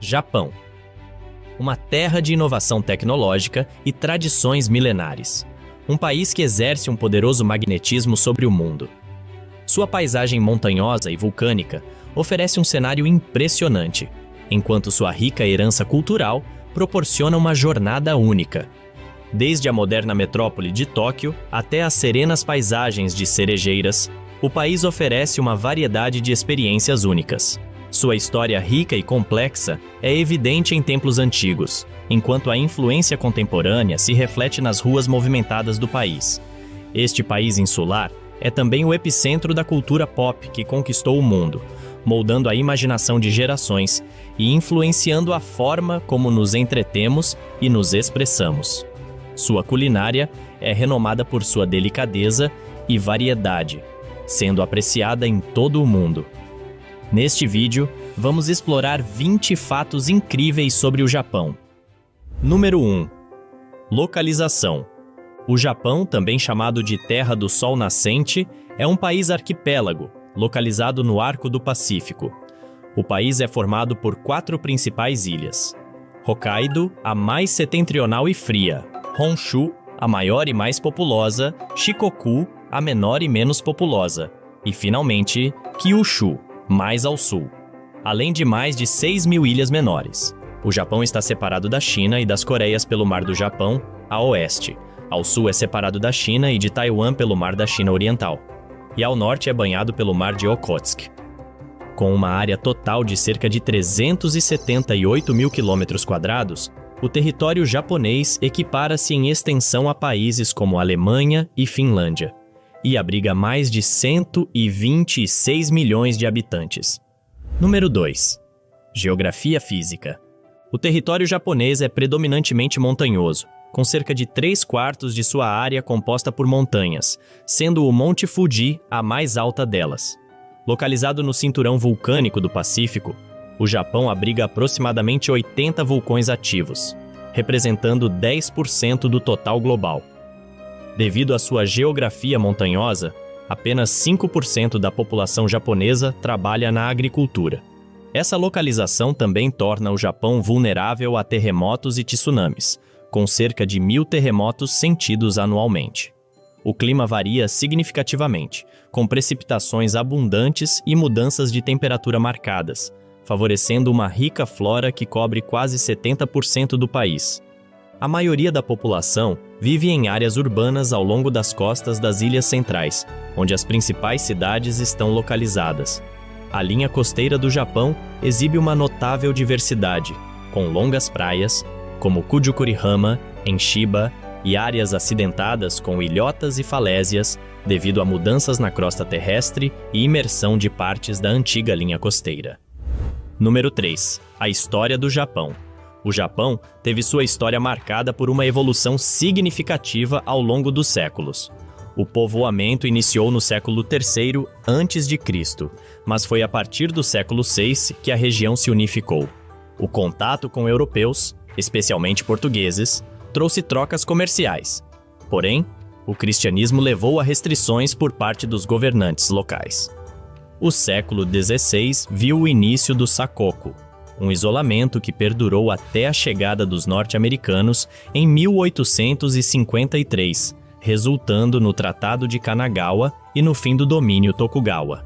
Japão. Uma terra de inovação tecnológica e tradições milenares. Um país que exerce um poderoso magnetismo sobre o mundo. Sua paisagem montanhosa e vulcânica oferece um cenário impressionante, enquanto sua rica herança cultural proporciona uma jornada única. Desde a moderna metrópole de Tóquio até as serenas paisagens de cerejeiras, o país oferece uma variedade de experiências únicas. Sua história rica e complexa é evidente em templos antigos, enquanto a influência contemporânea se reflete nas ruas movimentadas do país. Este país insular é também o epicentro da cultura pop que conquistou o mundo, moldando a imaginação de gerações e influenciando a forma como nos entretemos e nos expressamos. Sua culinária é renomada por sua delicadeza e variedade, sendo apreciada em todo o mundo. Neste vídeo, vamos explorar 20 fatos incríveis sobre o Japão. Número 1. Localização. O Japão, também chamado de Terra do Sol Nascente, é um país arquipélago, localizado no Arco do Pacífico. O país é formado por 4 principais ilhas. Hokkaido, a mais setentrional e fria. Honshu, a maior e mais populosa. Shikoku, a menor e menos populosa. E, finalmente, Kyushu, mais ao sul. Além de mais de 6.000 ilhas menores. O Japão está separado da China e das Coreias pelo Mar do Japão, a oeste. Ao sul é separado da China e de Taiwan pelo Mar da China Oriental. E ao norte é banhado pelo Mar de Okhotsk. Com uma área total de cerca de 378 mil quilômetros quadrados, o território japonês equipara-se em extensão a países como Alemanha e Finlândia, e abriga mais de 126 milhões de habitantes. Número 2. Geografia física. O território japonês é predominantemente montanhoso, com cerca de 3/4 de sua área composta por montanhas, sendo o Monte Fuji a mais alta delas. Localizado no cinturão vulcânico do Pacífico, o Japão abriga aproximadamente 80 vulcões ativos, representando 10% do total global. Devido à sua geografia montanhosa, apenas 5% da população japonesa trabalha na agricultura. Essa localização também torna o Japão vulnerável a terremotos e tsunamis, com cerca de 1.000 terremotos sentidos anualmente. O clima varia significativamente, com precipitações abundantes e mudanças de temperatura marcadas, favorecendo uma rica flora que cobre quase 70% do país. A maioria da população vive em áreas urbanas ao longo das costas das ilhas centrais, onde as principais cidades estão localizadas. A linha costeira do Japão exibe uma notável diversidade, com longas praias, como Kujukuri-hama, em Chiba, e áreas acidentadas com ilhotas e falésias devido a mudanças na crosta terrestre e imersão de partes da antiga linha costeira. Número 3. A história do Japão. O Japão teve sua história marcada por uma evolução significativa ao longo dos séculos. O povoamento iniciou no século III a.C., mas foi a partir do século VI que a região se unificou. O contato com europeus, especialmente portugueses, trouxe trocas comerciais. Porém, o cristianismo levou a restrições por parte dos governantes locais. O século XVI viu o início do Sakoku, um isolamento que perdurou até a chegada dos norte-americanos em 1853, resultando no Tratado de Kanagawa e no fim do domínio Tokugawa.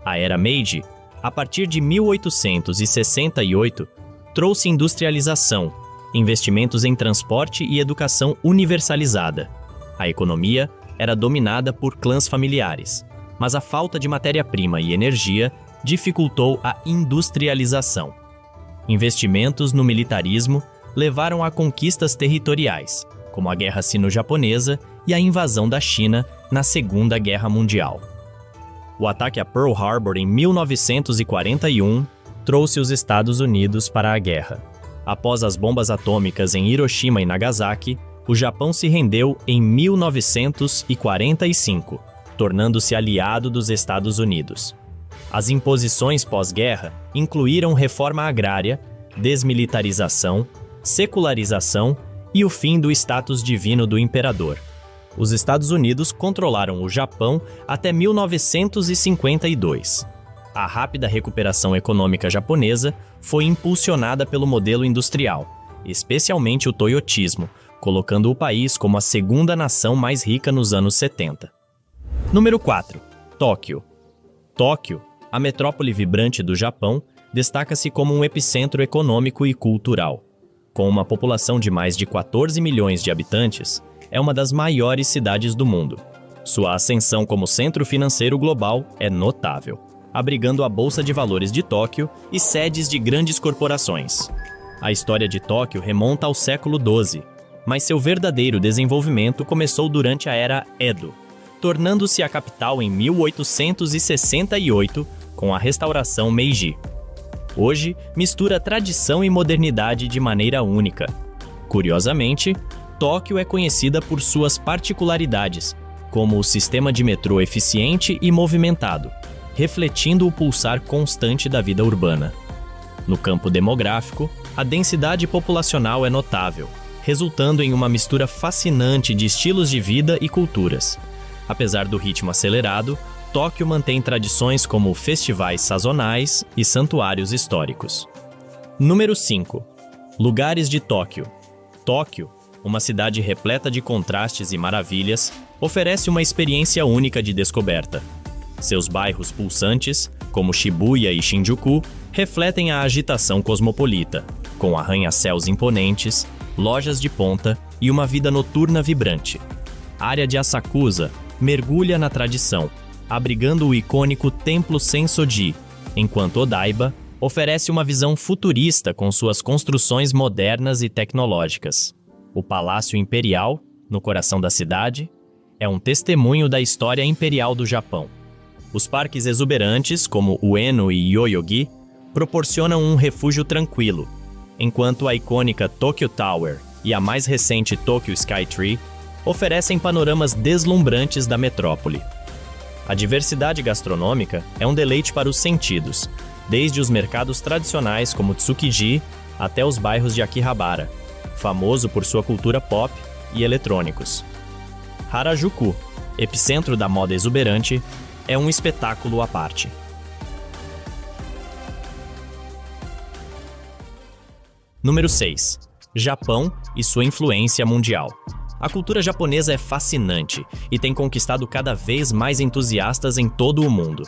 A Era Meiji, a partir de 1868, trouxe industrialização, investimentos em transporte e educação universalizada. A economia era dominada por clãs familiares, mas a falta de matéria-prima e energia dificultou a industrialização. Investimentos no militarismo levaram a conquistas territoriais, como a Guerra Sino-Japonesa e a invasão da China na Segunda Guerra Mundial. O ataque a Pearl Harbor em 1941 trouxe os Estados Unidos para a guerra. Após as bombas atômicas em Hiroshima e Nagasaki, o Japão se rendeu em 1945, tornando-se aliado dos Estados Unidos. As imposições pós-guerra incluíram reforma agrária, desmilitarização, secularização e o fim do status divino do imperador. Os Estados Unidos controlaram o Japão até 1952. A rápida recuperação econômica japonesa foi impulsionada pelo modelo industrial, especialmente o toyotismo, colocando o país como a segunda nação mais rica nos anos 70. Número 4. Tóquio. Tóquio, a metrópole vibrante do Japão, destaca-se como um epicentro econômico e cultural. Com uma população de mais de 14 milhões de habitantes, é uma das maiores cidades do mundo. Sua ascensão como centro financeiro global é notável, abrigando a Bolsa de Valores de Tóquio e sedes de grandes corporações. A história de Tóquio remonta ao século XII, mas seu verdadeiro desenvolvimento começou durante a era Edo, tornando-se a capital em 1868 com a restauração Meiji. Hoje, mistura tradição e modernidade de maneira única. Curiosamente, Tóquio é conhecida por suas particularidades, como o sistema de metrô eficiente e movimentado, refletindo o pulsar constante da vida urbana. No campo demográfico, a densidade populacional é notável, resultando em uma mistura fascinante de estilos de vida e culturas. Apesar do ritmo acelerado, Tóquio mantém tradições como festivais sazonais e santuários históricos. Número 5. Lugares de Tóquio. Tóquio, uma cidade repleta de contrastes e maravilhas, oferece uma experiência única de descoberta. Seus bairros pulsantes, como Shibuya e Shinjuku, refletem a agitação cosmopolita, com arranha-céus imponentes, lojas de ponta e uma vida noturna vibrante. A área de Asakusa mergulha na tradição, abrigando o icônico Templo Sensoji, enquanto Odaiba oferece uma visão futurista com suas construções modernas e tecnológicas. O Palácio Imperial, no coração da cidade, é um testemunho da história imperial do Japão. Os parques exuberantes, como Ueno e Yoyogi, proporcionam um refúgio tranquilo, enquanto a icônica Tokyo Tower e a mais recente Tokyo Skytree oferecem panoramas deslumbrantes da metrópole. A diversidade gastronômica é um deleite para os sentidos, desde os mercados tradicionais como Tsukiji até os bairros de Akihabara, famoso por sua cultura pop e eletrônicos. Harajuku, epicentro da moda exuberante, é um espetáculo à parte. Número 6. Japão e sua influência mundial. A cultura japonesa é fascinante e tem conquistado cada vez mais entusiastas em todo o mundo.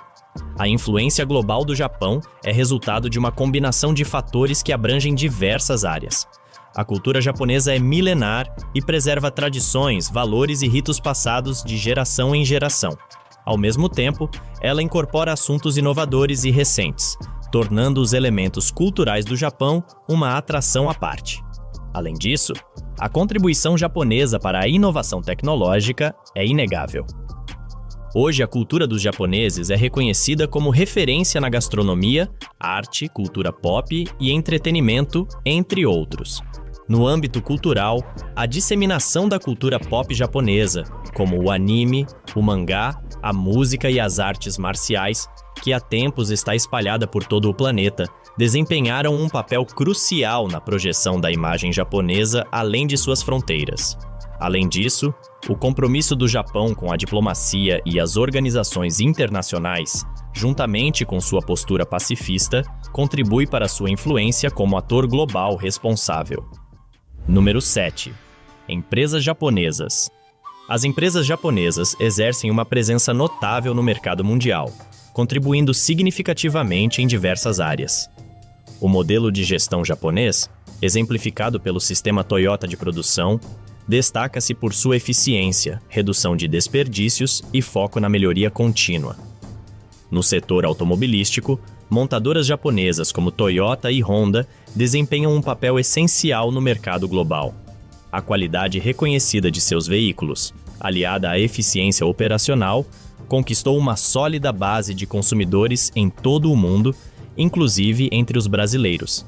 A influência global do Japão é resultado de uma combinação de fatores que abrangem diversas áreas. A cultura japonesa é milenar e preserva tradições, valores e ritos passados de geração em geração. Ao mesmo tempo, ela incorpora assuntos inovadores e recentes, tornando os elementos culturais do Japão uma atração à parte. Além disso, a contribuição japonesa para a inovação tecnológica é inegável. Hoje, a cultura dos japoneses é reconhecida como referência na gastronomia, arte, cultura pop e entretenimento, entre outros. No âmbito cultural, a disseminação da cultura pop japonesa, como o anime, o mangá, a música e as artes marciais, que há tempos está espalhada por todo o planeta, desempenharam um papel crucial na projeção da imagem japonesa além de suas fronteiras. Além disso, o compromisso do Japão com a diplomacia e as organizações internacionais, juntamente com sua postura pacifista, contribui para sua influência como ator global responsável. Número 7. Empresas japonesas. As empresas japonesas exercem uma presença notável no mercado mundial, contribuindo significativamente em diversas áreas. O modelo de gestão japonês, exemplificado pelo sistema Toyota de produção, destaca-se por sua eficiência, redução de desperdícios e foco na melhoria contínua. No setor automobilístico, montadoras japonesas como Toyota e Honda desempenham um papel essencial no mercado global. A qualidade reconhecida de seus veículos, aliada à eficiência operacional, conquistou uma sólida base de consumidores em todo o mundo, inclusive entre os brasileiros.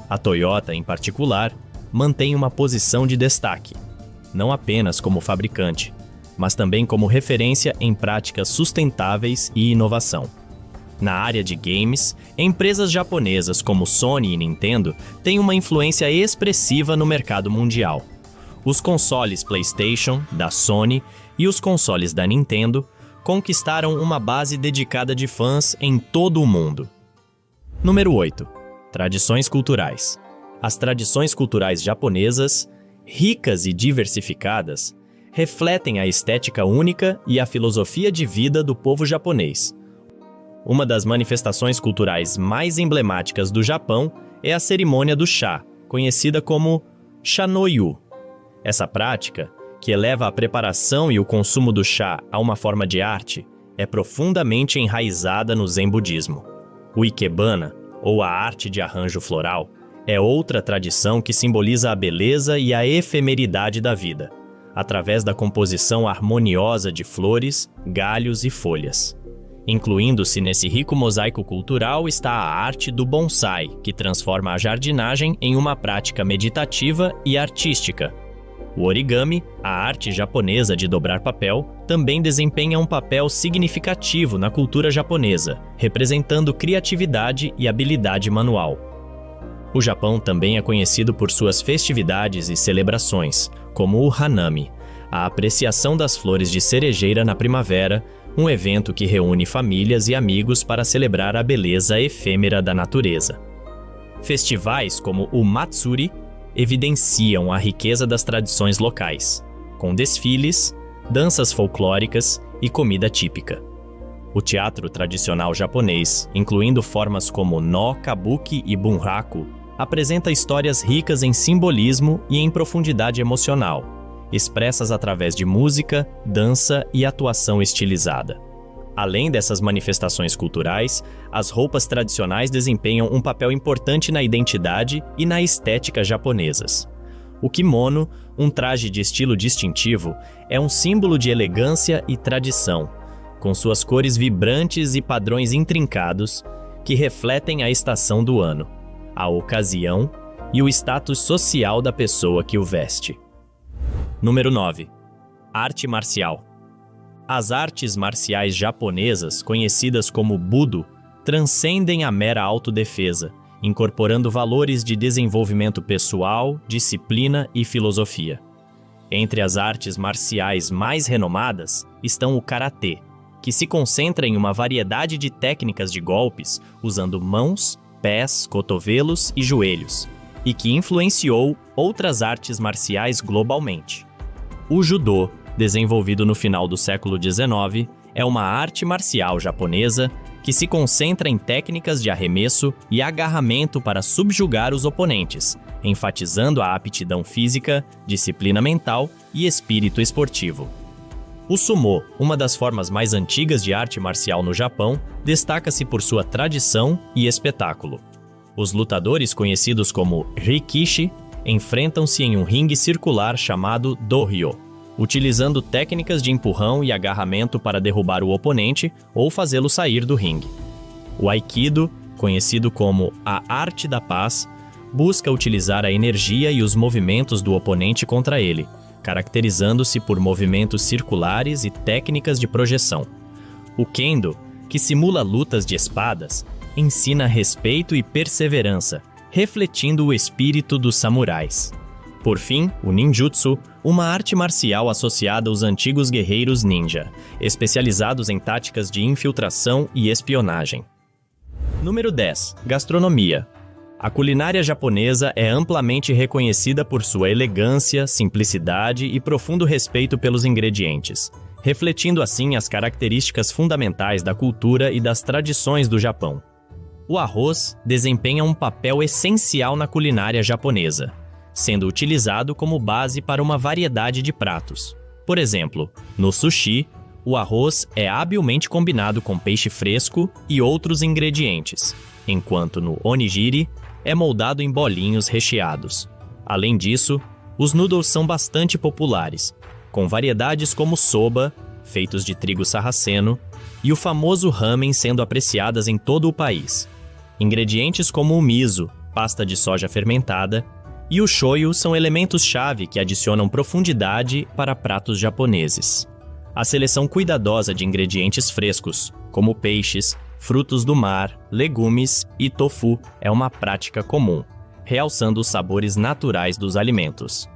A Toyota, em particular, mantém uma posição de destaque, não apenas como fabricante, mas também como referência em práticas sustentáveis e inovação. Na área de games, empresas japonesas como Sony e Nintendo têm uma influência expressiva no mercado mundial. Os consoles PlayStation, da Sony, e os consoles da Nintendo conquistaram uma base dedicada de fãs em todo o mundo. Número 8. Tradições culturais. As tradições culturais japonesas, ricas e diversificadas, refletem a estética única e a filosofia de vida do povo japonês. Uma das manifestações culturais mais emblemáticas do Japão é a cerimônia do chá, conhecida como Chanoyu. Essa prática, que eleva a preparação e o consumo do chá a uma forma de arte, é profundamente enraizada no Zen budismo. O Ikebana, ou a arte de arranjo floral, é outra tradição que simboliza a beleza e a efemeridade da vida, através da composição harmoniosa de flores, galhos e folhas. Incluindo-se nesse rico mosaico cultural está a arte do bonsai, que transforma a jardinagem em uma prática meditativa e artística. O origami, a arte japonesa de dobrar papel, também desempenha um papel significativo na cultura japonesa, representando criatividade e habilidade manual. O Japão também é conhecido por suas festividades e celebrações, como o Hanami, a apreciação das flores de cerejeira na primavera, um evento que reúne famílias e amigos para celebrar a beleza efêmera da natureza. Festivais como o Matsuri evidenciam a riqueza das tradições locais, com desfiles, danças folclóricas e comida típica. O teatro tradicional japonês, incluindo formas como no, kabuki e bunraku, apresenta histórias ricas em simbolismo e em profundidade emocional, expressas através de música, dança e atuação estilizada. Além dessas manifestações culturais, as roupas tradicionais desempenham um papel importante na identidade e na estética japonesas. O kimono, um traje de estilo distintivo, é um símbolo de elegância e tradição, com suas cores vibrantes e padrões intrincados que refletem a estação do ano, a ocasião e o status social da pessoa que o veste. Número 9. Arte marcial. As artes marciais japonesas, conhecidas como Budo, transcendem a mera autodefesa, incorporando valores de desenvolvimento pessoal, disciplina e filosofia. Entre as artes marciais mais renomadas estão o karatê, que se concentra em uma variedade de técnicas de golpes usando mãos, pés, cotovelos e joelhos, e que influenciou outras artes marciais globalmente. O judô, desenvolvido no final do século XIX, é uma arte marcial japonesa que se concentra em técnicas de arremesso e agarramento para subjugar os oponentes, enfatizando a aptidão física, disciplina mental e espírito esportivo. O sumô, uma das formas mais antigas de arte marcial no Japão, destaca-se por sua tradição e espetáculo. Os lutadores conhecidos como rikishi enfrentam-se em um ringue circular chamado dohyo, utilizando técnicas de empurrão e agarramento para derrubar o oponente ou fazê-lo sair do ringue. O aikido, conhecido como a arte da paz, busca utilizar a energia e os movimentos do oponente contra ele, caracterizando-se por movimentos circulares e técnicas de projeção. O kendo, que simula lutas de espadas, ensina respeito e perseverança, refletindo o espírito dos samurais. Por fim, o ninjutsu, uma arte marcial associada aos antigos guerreiros ninja, especializados em táticas de infiltração e espionagem. Número 10. Gastronomia. A culinária japonesa é amplamente reconhecida por sua elegância, simplicidade e profundo respeito pelos ingredientes, refletindo assim as características fundamentais da cultura e das tradições do Japão. O arroz desempenha um papel essencial na culinária japonesa, sendo utilizado como base para uma variedade de pratos. Por exemplo, no sushi, o arroz é habilmente combinado com peixe fresco e outros ingredientes, enquanto no onigiri é moldado em bolinhos recheados. Além disso, os noodles são bastante populares, com variedades como soba, feitos de trigo sarraceno, e o famoso ramen sendo apreciadas em todo o país. Ingredientes como o miso, pasta de soja fermentada, e o shoyu são elementos-chave que adicionam profundidade para pratos japoneses. A seleção cuidadosa de ingredientes frescos, como peixes, frutos do mar, legumes e tofu, é uma prática comum, realçando os sabores naturais dos alimentos.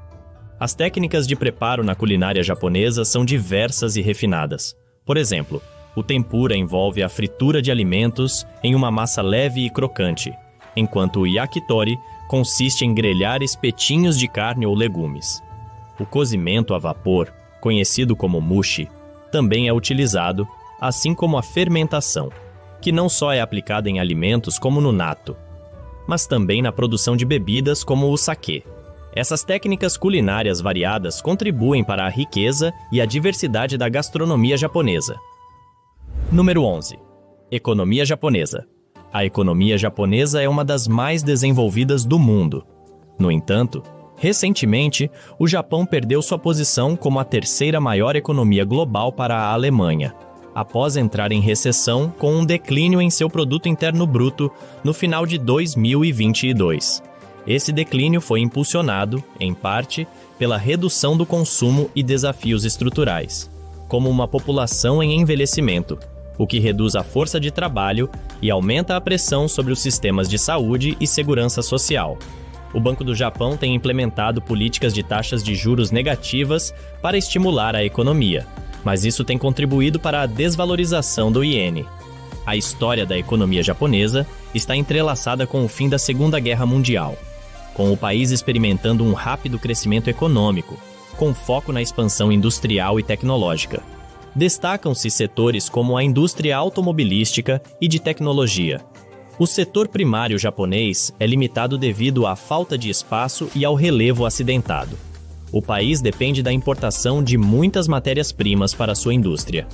As técnicas de preparo na culinária japonesa são diversas e refinadas, Por exemplo, o tempura envolve a fritura de alimentos em uma massa leve e crocante, enquanto o yakitori consiste em grelhar espetinhos de carne ou legumes. O cozimento a vapor, conhecido como mushi, também é utilizado, assim como a fermentação, que não só é aplicada em alimentos como no natto, mas também na produção de bebidas como o sake. Essas técnicas culinárias variadas contribuem para a riqueza e a diversidade da gastronomia japonesa. Número 11. Economia japonesa. A economia japonesa é uma das mais desenvolvidas do mundo. No entanto, recentemente, o Japão perdeu sua posição como a terceira maior economia global para a Alemanha, após entrar em recessão com um declínio em seu produto interno bruto no final de 2022. Esse declínio foi impulsionado, em parte, pela redução do consumo e desafios estruturais, como uma população em envelhecimento, o que reduz a força de trabalho e aumenta a pressão sobre os sistemas de saúde e segurança social. O Banco do Japão tem implementado políticas de taxas de juros negativas para estimular a economia, mas isso tem contribuído para a desvalorização do iene. A história da economia japonesa está entrelaçada com o fim da Segunda Guerra Mundial, com o país experimentando um rápido crescimento econômico, com foco na expansão industrial e tecnológica. Destacam-se setores como a indústria automobilística e de tecnologia. O setor primário japonês é limitado devido à falta de espaço e ao relevo acidentado. O país depende da importação de muitas matérias-primas para sua indústria.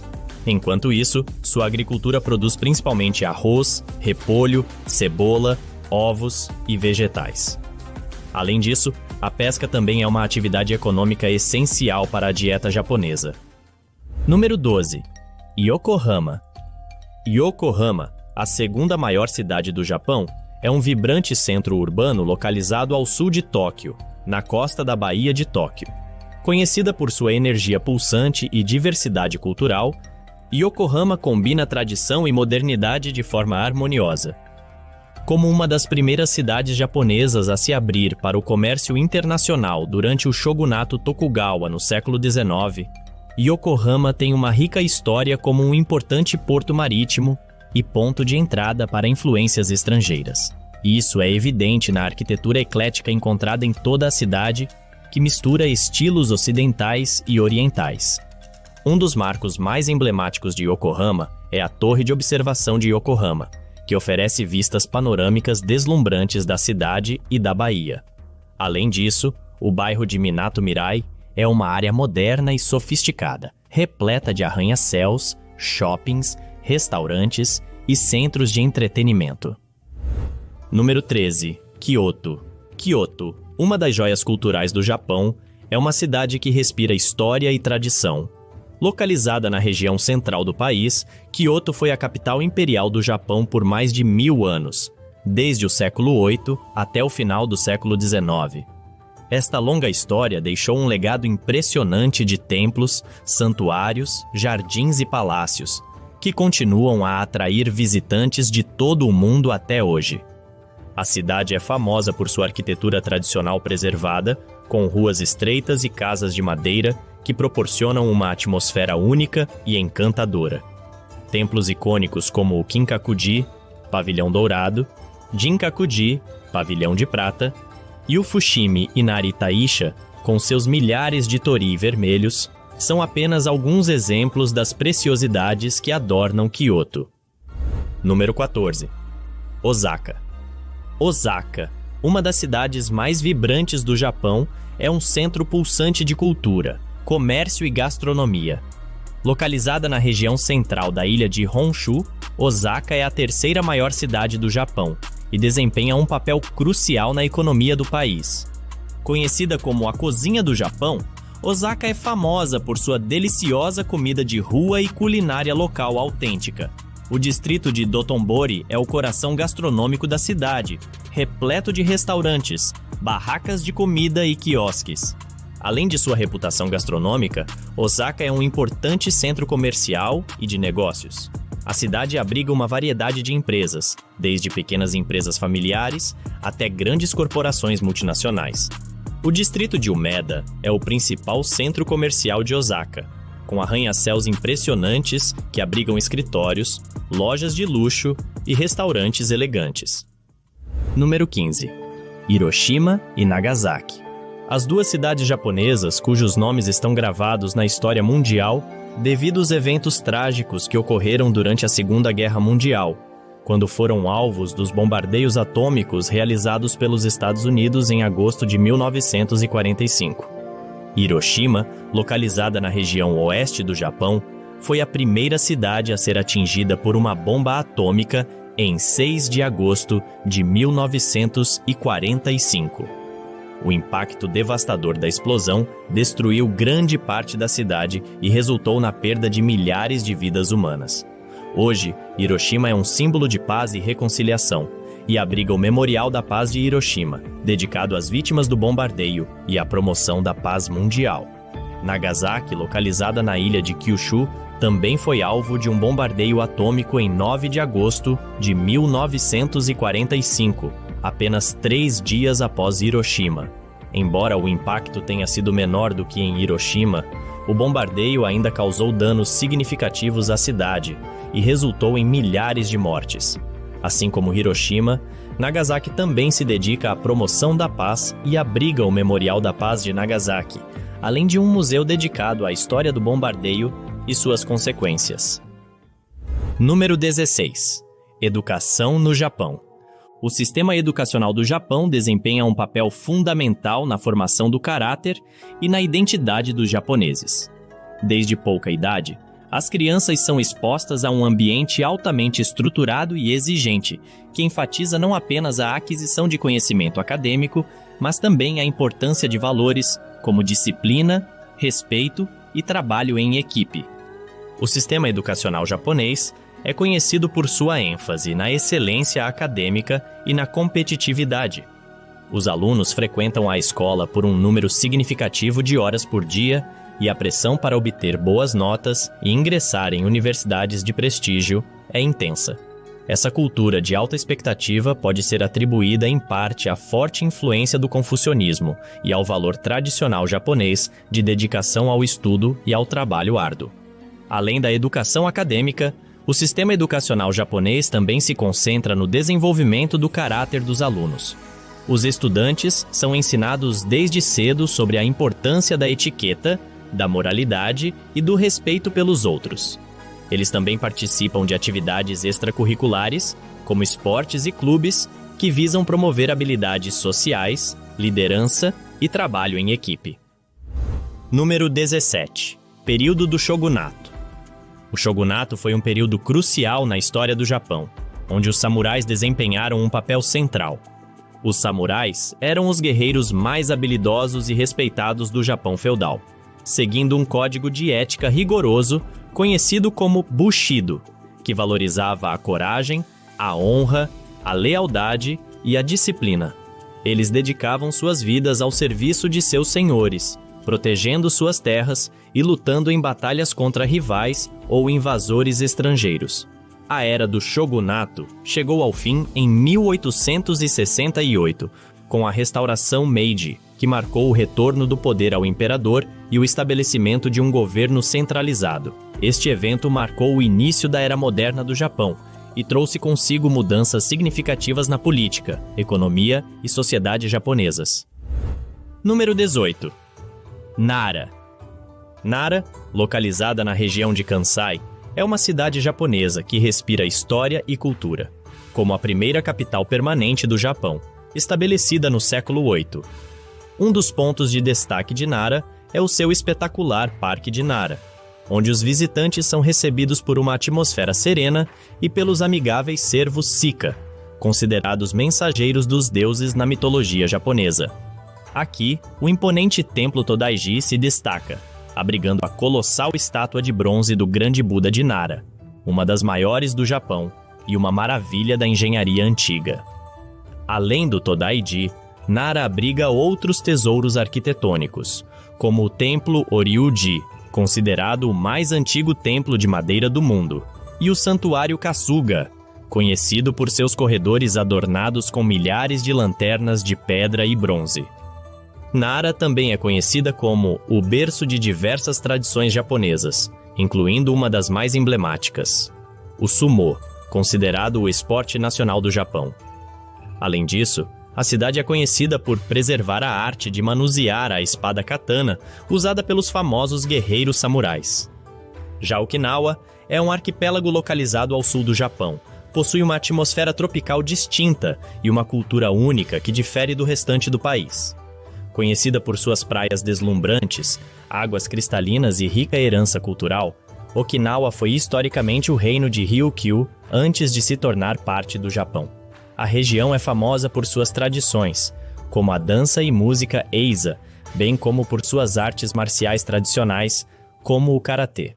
Enquanto isso, sua agricultura produz principalmente arroz, repolho, cebola, ovos e vegetais. Além disso, a pesca também é uma atividade econômica essencial para a dieta japonesa. Número 12. Yokohama. Yokohama, a segunda maior cidade do Japão, é um vibrante centro urbano localizado ao sul de Tóquio, na costa da Baía de Tóquio. Conhecida por sua energia pulsante e diversidade cultural, Yokohama combina tradição e modernidade de forma harmoniosa. Como uma das primeiras cidades japonesas a se abrir para o comércio internacional durante o shogunato Tokugawa no século XIX, Yokohama tem uma rica história como um importante porto marítimo e ponto de entrada para influências estrangeiras. Isso é evidente na arquitetura eclética encontrada em toda a cidade, que mistura estilos ocidentais e orientais. Um dos marcos mais emblemáticos de Yokohama é a Torre de Observação de Yokohama, que oferece vistas panorâmicas deslumbrantes da cidade e da baía. Além disso, o bairro de Minato Mirai é uma área moderna e sofisticada, repleta de arranha-céus, shoppings, restaurantes e centros de entretenimento. Número 13. Kyoto. Kyoto, uma das joias culturais do Japão, é uma cidade que respira história e tradição. Localizada na região central do país, Kyoto foi a capital imperial do Japão por mais de 1000 anos, desde o século VIII até o final do século XIX. Esta longa história deixou um legado impressionante de templos, santuários, jardins e palácios, que continuam a atrair visitantes de todo o mundo até hoje. A cidade é famosa por sua arquitetura tradicional preservada, com ruas estreitas e casas de madeira que proporcionam uma atmosfera única e encantadora. Templos icônicos como o Kinkakuji, Pavilhão Dourado, Jinkakuji, Pavilhão de Prata, e o Fushimi Inari Taisha, com seus milhares de torii vermelhos, são apenas alguns exemplos das preciosidades que adornam Kyoto. Número 14. Osaka. Osaka, uma das cidades mais vibrantes do Japão, é um centro pulsante de cultura, comércio e gastronomia. Localizada na região central da ilha de Honshu, Osaka é a terceira maior cidade do Japão e desempenha um papel crucial na economia do país. Conhecida como a cozinha do Japão, Osaka é famosa por sua deliciosa comida de rua e culinária local autêntica. O distrito de Dotonbori é o coração gastronômico da cidade, repleto de restaurantes, barracas de comida e quiosques. Além de sua reputação gastronômica, Osaka é um importante centro comercial e de negócios. A cidade abriga uma variedade de empresas, desde pequenas empresas familiares até grandes corporações multinacionais. O distrito de Umeda é o principal centro comercial de Osaka. com arranha-céus impressionantes que abrigam escritórios, lojas de luxo e restaurantes elegantes. Número 15. Hiroshima e Nagasaki. As duas cidades japonesas cujos nomes estão gravados na história mundial devido aos eventos trágicos que ocorreram durante a Segunda Guerra Mundial, quando foram alvos dos bombardeios atômicos realizados pelos Estados Unidos em agosto de 1945. Hiroshima, localizada na região oeste do Japão, foi a primeira cidade a ser atingida por uma bomba atômica em 6 de agosto de 1945. O impacto devastador da explosão destruiu grande parte da cidade e resultou na perda de milhares de vidas humanas. Hoje, Hiroshima é um símbolo de paz e reconciliação e abriga o Memorial da Paz de Hiroshima, dedicado às vítimas do bombardeio e à promoção da paz mundial. Nagasaki, localizada na ilha de Kyushu, também foi alvo de um bombardeio atômico em 9 de agosto de 1945, apenas 3 dias após Hiroshima. Embora o impacto tenha sido menor do que em Hiroshima, o bombardeio ainda causou danos significativos à cidade e resultou em milhares de mortes. Assim como Hiroshima, Nagasaki também se dedica à promoção da paz e abriga o Memorial da Paz de Nagasaki, além de um museu dedicado à história do bombardeio e suas consequências. Número 16. Educação no Japão. O sistema educacional do Japão desempenha um papel fundamental na formação do caráter e na identidade dos japoneses. Desde pouca idade, as crianças são expostas a um ambiente altamente estruturado e exigente, que enfatiza não apenas a aquisição de conhecimento acadêmico, mas também a importância de valores como disciplina, respeito e trabalho em equipe. O sistema educacional japonês é conhecido por sua ênfase na excelência acadêmica e na competitividade. Os alunos frequentam a escola por um número significativo de horas por dia e a pressão para obter boas notas e ingressar em universidades de prestígio é intensa. Essa cultura de alta expectativa pode ser atribuída em parte à forte influência do confucionismo e ao valor tradicional japonês de dedicação ao estudo e ao trabalho árduo. Além da educação acadêmica, o sistema educacional japonês também se concentra no desenvolvimento do caráter dos alunos. Os estudantes são ensinados desde cedo sobre a importância da etiqueta, da moralidade e do respeito pelos outros. Eles também participam de atividades extracurriculares, como esportes e clubes, que visam promover habilidades sociais, liderança e trabalho em equipe. Número 17. Período do Shogunato. O Shogunato foi um período crucial na história do Japão, onde os samurais desempenharam um papel central. Os samurais eram os guerreiros mais habilidosos e respeitados do Japão feudal, seguindo um código de ética rigoroso conhecido como Bushido, que valorizava a coragem, a honra, a lealdade e a disciplina. Eles dedicavam suas vidas ao serviço de seus senhores, protegendo suas terras e lutando em batalhas contra rivais ou invasores estrangeiros. A era do shogunato chegou ao fim em 1868, com a restauração Meiji, que marcou o retorno do poder ao imperador e o estabelecimento de um governo centralizado. Este evento marcou o início da era moderna do Japão e trouxe consigo mudanças significativas na política, economia e sociedade japonesas. Número 18. Nara. Nara, localizada na região de Kansai, é uma cidade japonesa que respira história e cultura, como a primeira capital permanente do Japão, estabelecida no século VIII. Um dos pontos de destaque de Nara é o seu espetacular Parque de Nara, onde os visitantes são recebidos por uma atmosfera serena e pelos amigáveis cervos Sika, considerados mensageiros dos deuses na mitologia japonesa. Aqui, o imponente Templo Todaiji se destaca, abrigando a colossal estátua de bronze do Grande Buda de Nara, uma das maiores do Japão e uma maravilha da engenharia antiga. Além do Todaiji, Nara abriga outros tesouros arquitetônicos, como o Templo Oryuji, considerado o mais antigo templo de madeira do mundo, e o Santuário Kasuga, conhecido por seus corredores adornados com milhares de lanternas de pedra e bronze. Nara também é conhecida como o berço de diversas tradições japonesas, incluindo uma das mais emblemáticas, o sumô, considerado o esporte nacional do Japão. Além disso, a cidade é conhecida por preservar a arte de manusear a espada katana usada pelos famosos guerreiros samurais. Já Okinawa é um arquipélago localizado ao sul do Japão. Possui uma atmosfera tropical distinta e uma cultura única que difere do restante do país. Conhecida por suas praias deslumbrantes, águas cristalinas e rica herança cultural, Okinawa foi historicamente o reino de Ryukyu antes de se tornar parte do Japão. A região é famosa por suas tradições, como a dança e música Eiza, bem como por suas artes marciais tradicionais, como o karatê.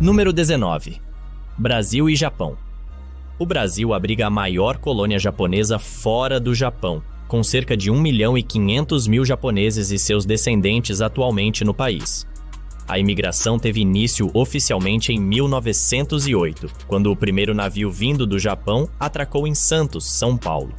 Número 19. Brasil e Japão. O Brasil abriga a maior colônia japonesa fora do Japão, com cerca de 1.500.000 japoneses e seus descendentes atualmente no país. A imigração teve início oficialmente em 1908, quando o primeiro navio vindo do Japão atracou em Santos, São Paulo.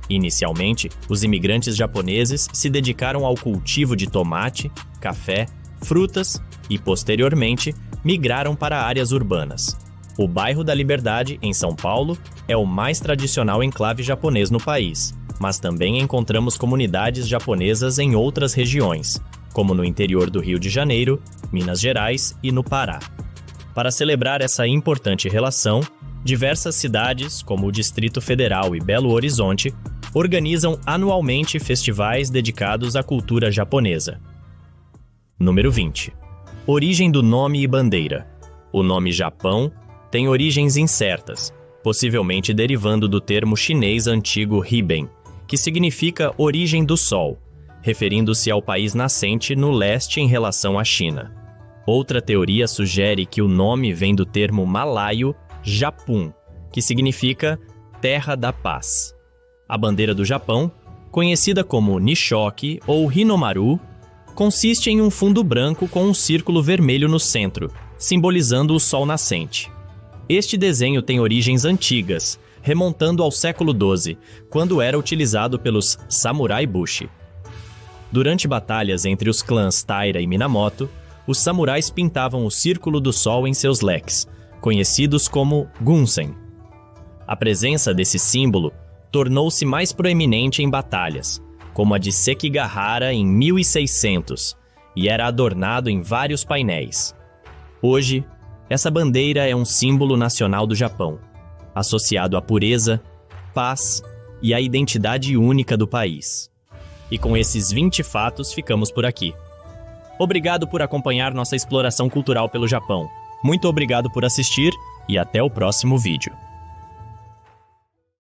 Inicialmente, os imigrantes japoneses se dedicaram ao cultivo de tomate, café, frutas e, posteriormente, migraram para áreas urbanas. O bairro da Liberdade, em São Paulo, é o mais tradicional enclave japonês no país, mas também encontramos comunidades japonesas em outras regiões, como no interior do Rio de Janeiro, Minas Gerais e no Pará. Para celebrar essa importante relação, diversas cidades, como o Distrito Federal e Belo Horizonte, organizam anualmente festivais dedicados à cultura japonesa. Número 20. Origem do nome e bandeira. O nome Japão tem origens incertas, possivelmente derivando do termo chinês antigo Riben, que significa origem do sol, referindo-se ao país nascente no leste em relação à China. Outra teoria sugere que o nome vem do termo malaio Japun, que significa terra da paz. A bandeira do Japão, conhecida como Nishoki ou Hinomaru, consiste em um fundo branco com um círculo vermelho no centro, simbolizando o sol nascente. Este desenho tem origens antigas, remontando ao século XII, quando era utilizado pelos samurai bushi. Durante batalhas entre os clãs Taira e Minamoto, os samurais pintavam o círculo do sol em seus leques, conhecidos como gunsen. A presença desse símbolo tornou-se mais proeminente em batalhas, como a de Sekigahara em 1600, e era adornado em vários painéis. Hoje, essa bandeira é um símbolo nacional do Japão, associado à pureza, paz e à identidade única do país. E com esses 20 fatos, ficamos por aqui. Obrigado por acompanhar nossa exploração cultural pelo Japão. Muito obrigado por assistir e até o próximo vídeo.